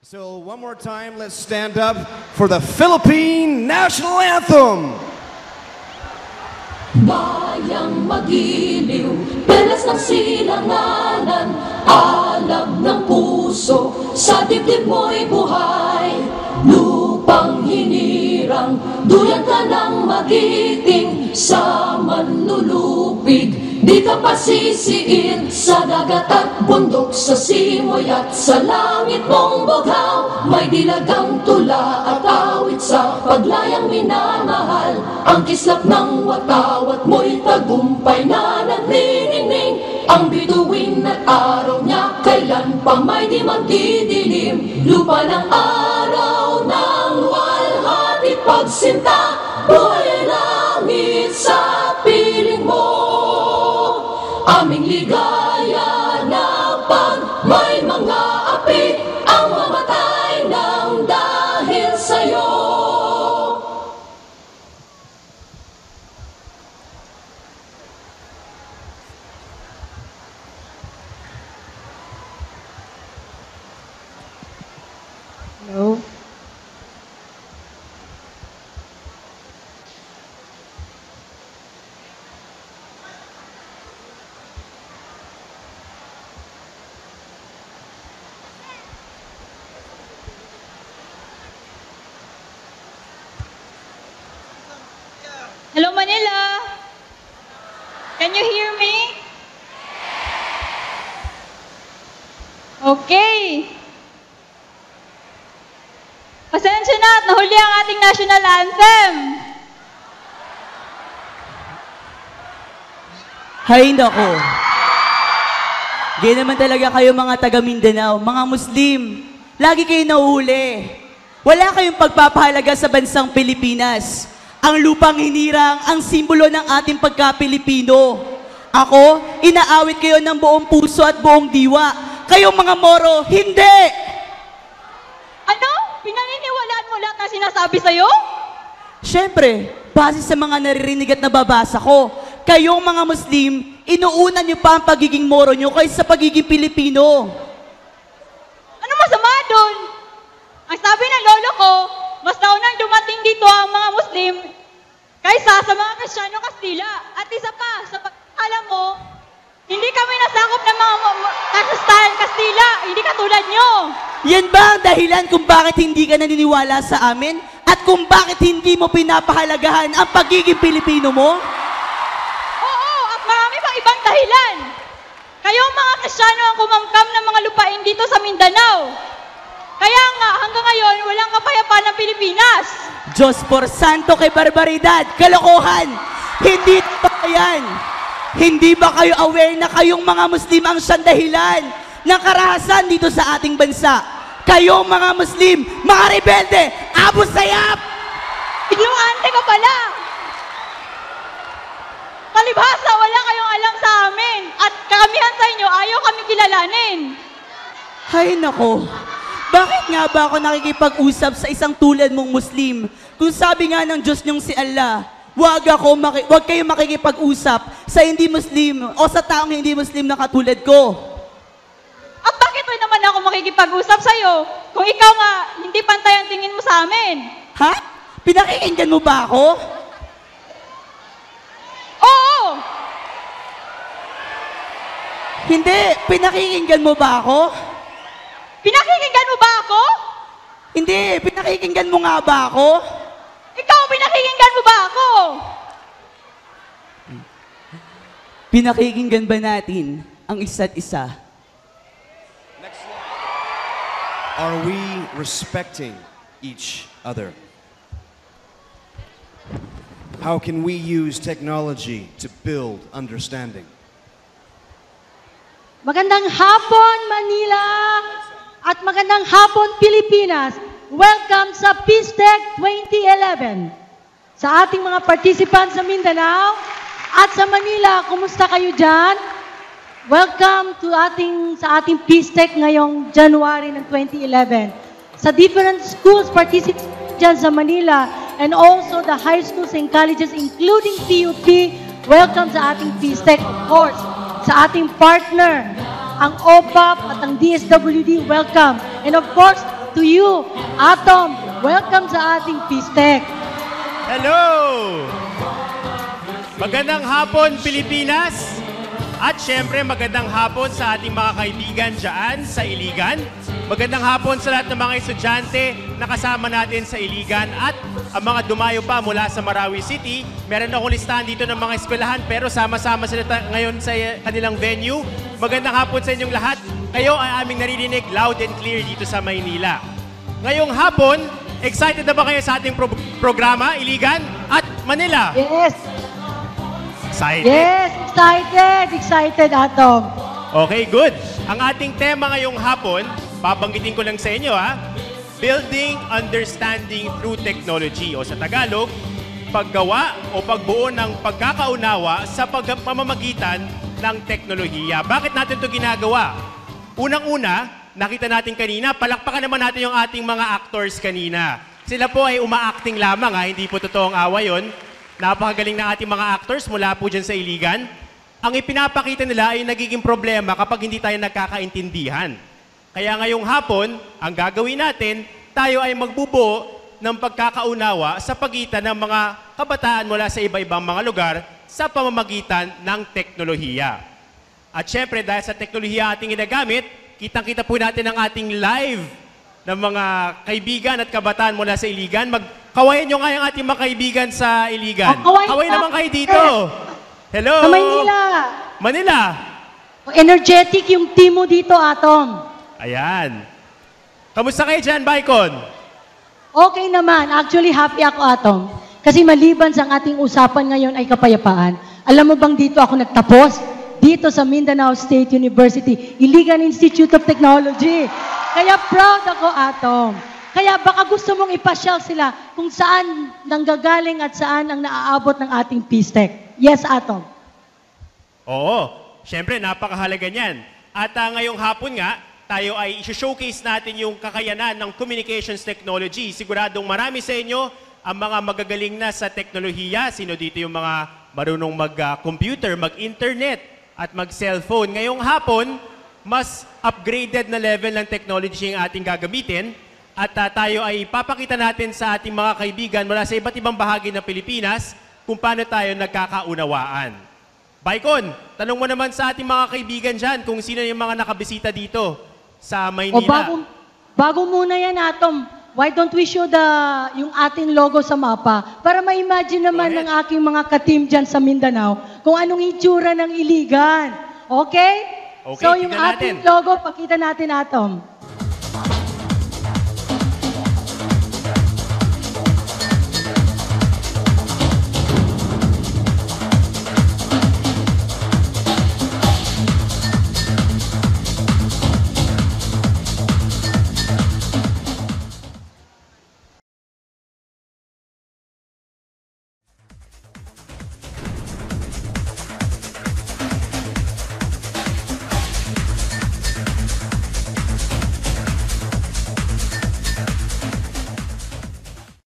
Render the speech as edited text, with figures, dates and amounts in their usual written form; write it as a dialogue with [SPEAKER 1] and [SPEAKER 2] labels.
[SPEAKER 1] So one more time, let's stand up for the Philippine National Anthem.
[SPEAKER 2] Bayang magiliw, pelas ng silanganan, alab ng puso, sa dibdib mo'y buhay. Lupang hinirang, duyan ka ng magiting, sa manlulupig, di ka pasisiin. Sa dagat at bundok, sa simoy at sa langit mong bughaw, may dilagang tula at awit sa paglayang minamahal. Ang kislap ng watawat mo'y tagumpay na nagniningning. Ang bituin at araw niya kailan pa may di magdidilim. Lupa ng araw ng walhati pagsinta, buhay langit sa piling mo. Aming ligaya na pag may mga api ang mamatay ng dahil sa'yo.
[SPEAKER 3] Hello?
[SPEAKER 4] Hello, Manila. Can you hear me? Okay. Pasensya na at nahuli ang ating national anthem.
[SPEAKER 5] Hay nako. Ganyan naman talaga kayo mga taga Mindanao, mga Muslim. Lagi kayo nahuli. Wala kayong pagpapahalaga sa bansang Pilipinas. Ang lupang hinirang, ang simbolo ng ating pagka-Pilipino. Ako, inaawit kayo ng buong puso at buong diwa. Kayong mga Moro, hindi!
[SPEAKER 4] Ano? Pinaniniwalaan mo lahat ng sinasabi sa'yo?
[SPEAKER 5] Siyempre, base sa mga naririnig at nababasa ko, kayong mga Muslim, inuuna niyo pa ang pagiging Moro niyo kaysa sa pagiging Pilipino.
[SPEAKER 4] Ano masama doon? Ang sabi ng lolo ko, mas naunang dumating dito ang mga Muslim kaysa sa mga Kristiyano Kastila. At isa pa, sa pagkakala mo, hindi kami nasakop ng mga Kastila, hindi katulad nyo.
[SPEAKER 5] Yan ba ang dahilan kung bakit hindi ka naniniwala sa amin? At kung bakit hindi mo pinapahalagahan ang pagiging Pilipino mo?
[SPEAKER 4] Oo, at marami pang ibang dahilan. Kayong mga Kristiyano ang kumamkam ng mga lupain dito sa Mindanao. Kaya nga, hanggang ngayon, walang kapayapaan ng Pilipinas.
[SPEAKER 5] Diyos por santo kay barbaridad, kalokohan. Hindi pa yan. Hindi ba kayo aware na kayong mga Muslim ang siyang dahilan ng karahasan dito sa ating bansa? Kayong mga Muslim, mga rebelde, Abu Sayyaf!
[SPEAKER 4] Ignorante ka pala. Palibhasa, wala kayong alam sa amin. At karamihan sa inyo, ayaw kami kilalanin.
[SPEAKER 5] Hay nako. Bakit nga ba ako nakikipag-usap sa isang tulad mong Muslim? Kung sabi nga ng Diyos niyong si Allah, wag kayong makikipag-usap sa hindi Muslim o sa taong hindi Muslim na katulad ko.
[SPEAKER 4] At bakit rin naman ako makikipag-usap sa'yo kung ikaw nga hindi pantay ang tingin mo sa amin?
[SPEAKER 5] Ha? Pinakikinggan mo ba ako?
[SPEAKER 4] Oo!
[SPEAKER 5] Hindi. Pinakikinggan mo ba ako?
[SPEAKER 4] Pinakikinggan mo ba ako?
[SPEAKER 5] Hindi. Pinakikinggan mo nga ba ako?
[SPEAKER 4] Ikaw, pinakikinggan mo ba ako?
[SPEAKER 5] Pinakikinggan ba natin ang isa't isa?
[SPEAKER 1] Are we respecting each other? How can we use technology to build understanding?
[SPEAKER 3] Magandang hapon, Manila! At magandang hapon, Pilipinas! Welcome sa PeaceTech 2011. Sa ating mga participants sa Mindanao at sa Manila, kumusta kayo dyan? Welcome to sa ating PeaceTech ngayong January ng 2011. Sa different schools participating dyan sa Manila and also the high schools and colleges including PUP, welcome sa ating PeaceTech, of course. Sa ating partner, ang OPAP at ang DSWD, welcome. And of course, to you. Atom, welcome sa ating Pistek.
[SPEAKER 6] Hello! Magandang hapon, Pilipinas! At syempre, magandang hapon sa ating mga kaibigan dyan sa Iligan. Magandang hapon sa lahat ng mga estudyante na kasama natin sa Iligan at ang mga dumayo pa mula sa Marawi City. Meron akong listahan dito ng mga eskwelahan pero sama-sama sila ngayon sa kanilang venue. Magandang hapon sa inyong lahat. Kayo ay aming naririnig loud and clear dito sa Maynila. Ngayong hapon, excited na ba kayo sa ating programa, Iligan at Manila?
[SPEAKER 3] Yes.
[SPEAKER 6] Excited?
[SPEAKER 3] Yes, excited, Atom.
[SPEAKER 6] Okay, good. Ang ating tema ngayong hapon, babanggitin ko lang sa inyo Building Understanding Through Technology o sa Tagalog, paggawa o pagbuo ng pagkakaunawa sa pamamagitan ng teknolohiya. Bakit natin ito ginagawa? Unang-una, nakita natin kanina, palakpakan naman natin yung ating mga actors kanina. Sila po ay uma-acting lamang, hindi po totoong awa yun. Napakagaling ng ating mga actors mula po dyan sa Iligan. Ang ipinapakita nila ay nagiging problema kapag hindi tayo nagkakaintindihan. Kaya ngayong hapon, ang gagawin natin, tayo ay magbubuo ng pagkakaunawa sa pagitan ng mga kabataan mula sa iba-ibang mga lugar sa pamamagitan ng teknolohiya. At syempre, dahil sa teknolohiya ating ginagamit, kitang-kita po natin ang ating live ng mga kaibigan at kabataan mula sa Iligan. Magkawayan nyo nga yung ating mga kaibigan sa Iligan. Kaway naman kayo dito. Hello!
[SPEAKER 3] Sa Maynila.
[SPEAKER 6] Manila.
[SPEAKER 3] Energetic yung team mo dito, Atom.
[SPEAKER 6] Ayan. Kamusta kayo dyan, Baikon?
[SPEAKER 3] Okay naman. Actually, happy ako, Atom. Kasi maliban sa ating usapan ngayon ay kapayapaan. Alam mo bang dito ako nagtapos? Dito sa Mindanao State University, Iligan Institute of Technology. Kaya proud ako, Atom. Kaya baka gusto mong ipasyal sila kung saan nanggagaling at saan ang naaabot ng ating Pistek. Yes, Atom.
[SPEAKER 6] Oo. Siyempre, napakahalaga niyan. At ngayong hapon nga, tayo ay i-showcase natin yung kakayanan ng communications technology. Siguradong marami sa inyo ang mga magagaling na sa teknolohiya. Sino dito yung mga marunong mag-computer, mag-internet, at mag-cellphone. Ngayong hapon, mas upgraded na level ng technology ang ating gagamitin. At tayo ay papakita natin sa ating mga kaibigan mula sa iba't ibang bahagi ng Pilipinas kung paano tayo nagkakaunawaan. Baikon, tanong mo naman sa ating mga kaibigan dyan kung sino yung mga nakabisita dito sa Maynila.
[SPEAKER 3] Bago muna yan, Atom, why don't we show yung ating logo sa mapa para ma-imagine naman ng aking mga ka-team dyan sa Mindanao kung anong itsura ng Iligan. Okay?
[SPEAKER 6] Okay,
[SPEAKER 3] So yung
[SPEAKER 6] tignan
[SPEAKER 3] ating
[SPEAKER 6] natin.
[SPEAKER 3] logo, pakita natin, Atom.